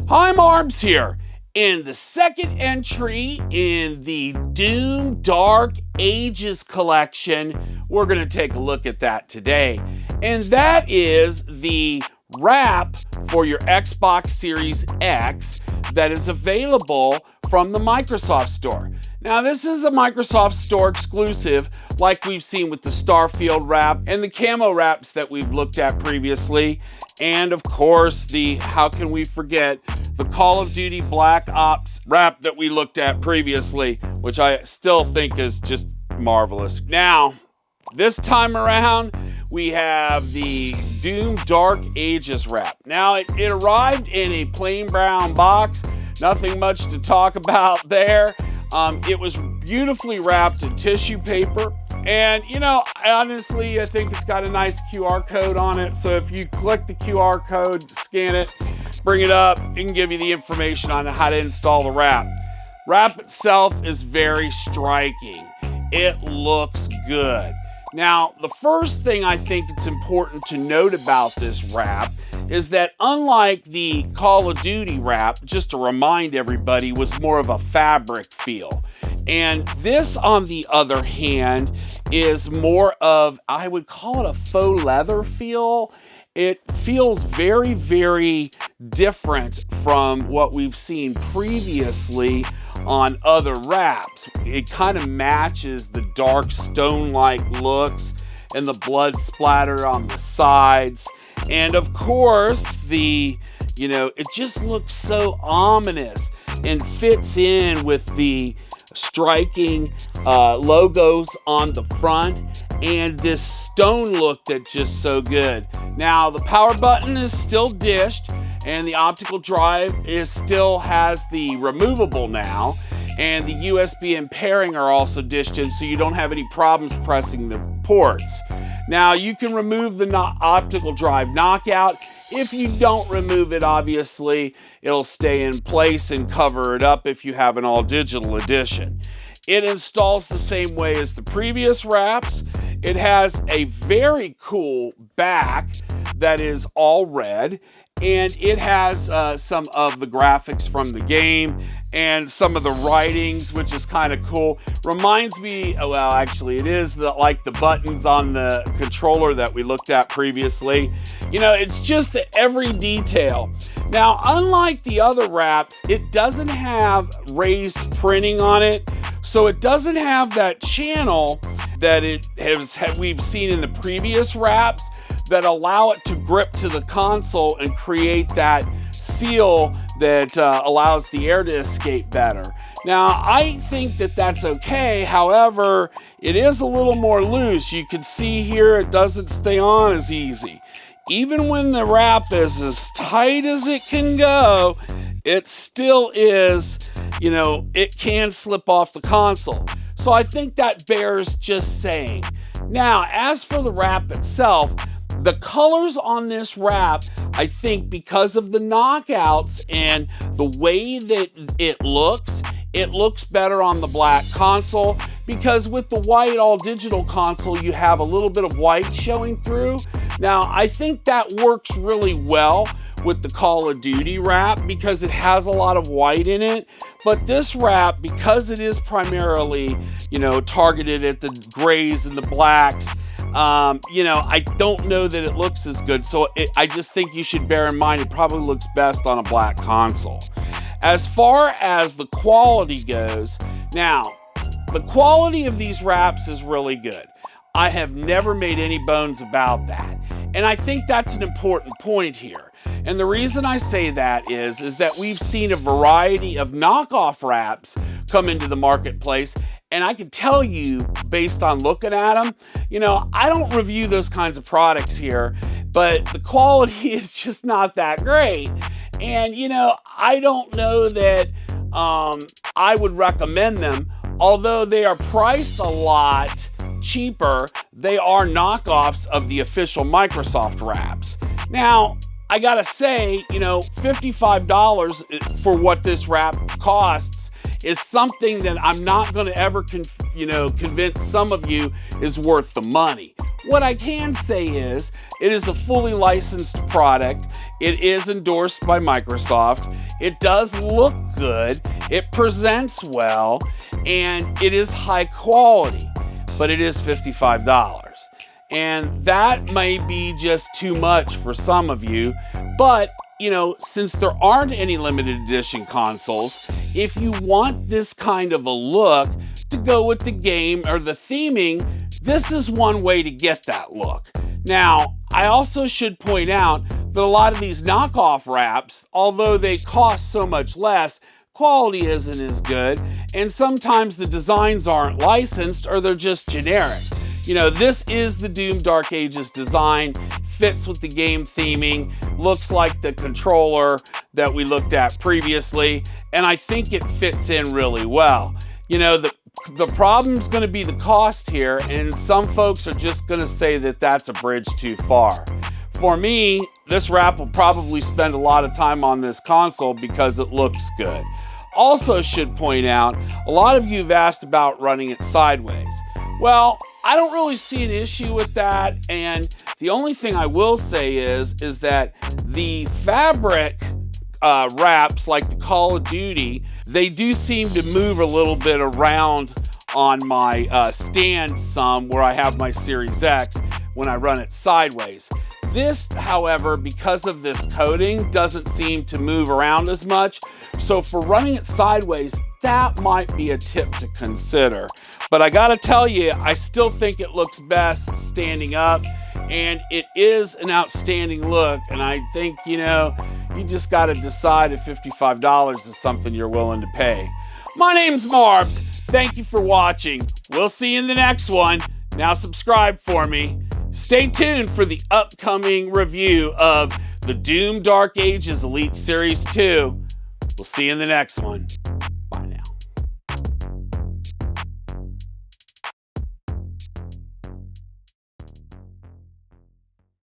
Hi, Marbs here. In the second entry in the Doom Dark Ages collection, we're going to take a look at that today. And that is the wrap for your Xbox Series X that is available from the Microsoft Store. Now, this is a Microsoft Store exclusive, like we've seen with the Starfield wrap and the camo wraps that we've looked at previously. And of course, how can we forget, the Call of Duty Black Ops wrap that we looked at previously, which I still think is just marvelous. Now, this time around, we have the Doom Dark Ages wrap. Now, it arrived in a plain brown box. Nothing much to talk about there. It was beautifully wrapped in tissue paper. And, honestly, I think it's got a nice QR code on it. So if you click the QR code, scan it, bring it up, it can give you the information on how to install the wrap. Wrap itself is very striking. It looks good. Now, the first thing I think it's important to note about this wrap is that unlike the Call of Duty wrap, just to remind everybody, was more of a fabric feel. And this, on the other hand, is more of, I would call it a faux leather feel. It feels very, very different from what we've seen previously on other wraps. It kind of matches the dark stone-like looks and the blood splatter on the sides. And of course, it just looks so ominous and fits in with the striking logos on the front and this stone look that's just so good. Now, the power button is still dished, and the optical drive still has the removable now, and the USB and pairing are also dished in, so you don't have any problems pressing the ports. Now, you can remove the optical drive knockout. If you don't remove it, obviously, it'll stay in place and cover it up if you have an all-digital edition. It installs the same way as the previous wraps. It has a very cool back that is all red, and it has some of the graphics from the game and some of the writings, which is kind of cool. Reminds me, well, actually, it is like the buttons on the controller that we looked at previously. It's just every detail. Now, unlike the other wraps, it doesn't have raised printing on it, so it doesn't have that channel that we've seen in the previous wraps that allow it to grip to the console and create that seal that allows the air to escape better. Now, I think that that's okay. However, it is a little more loose. You can see here it doesn't stay on as easy. Even when the wrap is as tight as it can go, it still is, it can slip off the console. So I think that bears just saying. Now, as for the wrap itself, the colors on this wrap, I think because of the knockouts and the way that it looks better on the black console, because with the white all-digital console, you have a little bit of white showing through. Now, I think that works really well with the Call of Duty wrap because it has a lot of white in it. But this wrap, because it is primarily, targeted at the grays and the blacks, I don't know that it looks as good. So I just think you should bear in mind it probably looks best on a black console. As far as the quality goes, now, the quality of these wraps is really good. I have never made any bones about that. And I think that's an important point here. And the reason I say that is that we've seen a variety of knockoff wraps come into the marketplace. And I can tell you, based on looking at them, I don't review those kinds of products here, but the quality is just not that great. And, I don't know that I would recommend them. Although they are priced a lot cheaper, they are knockoffs of the official Microsoft wraps. Now, I gotta say, $55 for what this wrap costs is something that I'm not gonna ever convince some of you is worth the money. What I can say is, it is a fully licensed product. It is endorsed by Microsoft. It does look good. It presents well, and it is high quality, but it is $55. And that may be just too much for some of you, but since there aren't any limited edition consoles, if you want this kind of a look to go with the game or the theming, this is one way to get that look. Now, I also should point out that a lot of these knockoff wraps, although they cost so much less, quality isn't as good, and sometimes the designs aren't licensed or they're just generic. This is the Doom Dark Ages design, fits with the game theming, looks like the controller that we looked at previously, and I think it fits in really well. The problem's going to be the cost here, and some folks are just going to say that that's a bridge too far. For me, this wrap will probably spend a lot of time on this console because it looks good. Also should point out, a lot of you have asked about running it sideways. Well, I don't really see an issue with that, and the only thing I will say is that the fabric wraps, like the Call of Duty, they do seem to move a little bit around on my stand some where I have my Series X when I run it sideways. This, however, because of this coating, doesn't seem to move around as much. So for running it sideways, that might be a tip to consider. But I gotta tell you, I still think it looks best standing up, and it is an outstanding look. And I think, you just gotta decide if $55 is something you're willing to pay. My name's Marbs. Thank you for watching. We'll see you in the next one. Now subscribe for me. Stay tuned for the upcoming review of the Doom Dark Ages Elite Series 2. We'll see you in the next one.